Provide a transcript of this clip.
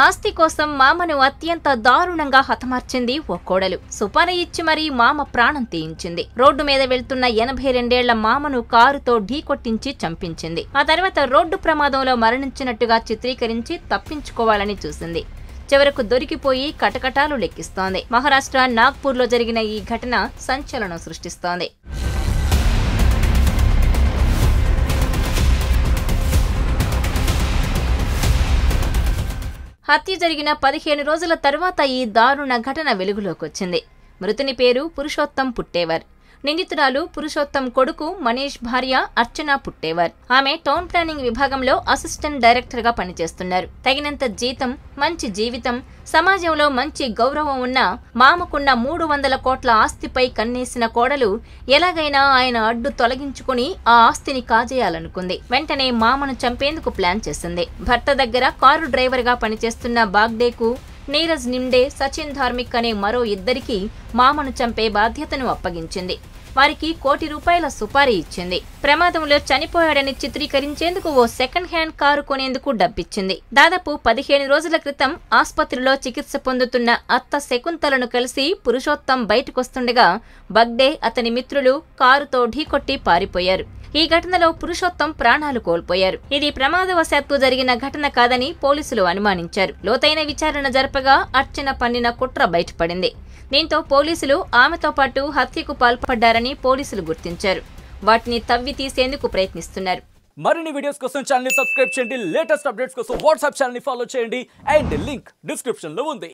ఆస్తి కోసం మామను అత్యంత దారుణంగా హతమార్చింది ఓ కోడలు. సుపారీ ఇచ్చి మరీ మామ ప్రాణం తీయించింది. రోడ్డు మీద వెళ్తున్న 82 మామను కారుతో ఢీకొట్టించి చంపించింది. ఆ తర్వాత రోడ్డు ప్రమాదంలో మరణించినట్టుగా చిత్రీకరించి తప్పించుకోవాలని చూసింది. చివరకు దొరికిపోయి కటకటాలు లెక్కిస్తోంది. మహారాష్ట్ర నాగ్పూర్లో జరిగిన ఈ ఘటన సంచలనం సృష్టిస్తోంది. హత్య జరిగిన 15 రోజుల తర్వాత ఈ దారుణ ఘటన వెలుగులోకొచ్చింది. మృతుని పేరు పురుషోత్తం పుట్టేవర్. నిందితురాలు పురుషోత్తం కొడుకు మనీష్ భార్య అర్చన పుట్టేవర్. ఆమె టౌన్ ప్లానింగ్ విభాగంలో అసిస్టెంట్ డైరెక్టర్ గా పనిచేస్తున్నారు. తగినంత జీతం, మంచి జీవితం, సమాజంలో మంచి గౌరవం ఉన్న మామకున్న 300 కోట్ల ఆస్తిపై కన్నేసిన కోడలు ఎలాగైనా ఆయన అడ్డు తొలగించుకుని ఆ ఆస్తిని కాజేయాలనుకుంది. వెంటనే మామను చంపేందుకు ప్లాన్ చేసింది. భర్త దగ్గర కారు డ్రైవర్ గా పనిచేస్తున్న బాగ్డేకు నీరజ్ నిమ్డే, సచిన్ ధార్మిక్ అనే మరో ఇద్దరికి మామను చంపే బాధ్యతను అప్పగించింది. వారికి ₹1 కోటి సుపారీ ఇచ్చింది. ప్రమాదంలో చనిపోయాడని చిత్రీకరించేందుకు ఓ సెకండ్ హ్యాండ్ కారు కొనేందుకు డబ్బిచ్చింది. దాదాపు 15 రోజుల క్రితం ఆస్పత్రిలో చికిత్స పొందుతున్న అత్త శకుంతలను కలిసి పురుషోత్తం బయటకొస్తుండగా బగ్డే, అతని మిత్రులు కారుతో ఢీకొట్టి పారిపోయారు. ఈ ఘటనలో పురుషోత్తం ప్రాణాలు కోల్పోయారు. ఇది ప్రమాదవశాత్తు జరిగిన ఘటన కాదని పోలీసులు అనుమానించారు. లోతైన విచారణ జరపగా అర్చన పన్నిన కుట్ర బయటపడింది. దీంతో పోలీసులు ఆమెతో పాటు హత్యకు పాల్పడ్డారని పోలీసులు గుర్తించారు. వాటిని తవ్వి తీసేందుకు ప్రయత్నిస్తున్నారు. మరిన్ని వీడియోస్ కోసం ఛానల్ ని సబ్స్క్రైబ్ చేయండి. లేటెస్ట్ అప్డేట్స్ కోసం వాట్సాప్ ఛానల్ ని ఫాలో చేయండి. అండ్ లింక్ డిస్క్రిప్షన్ లో ఉంది.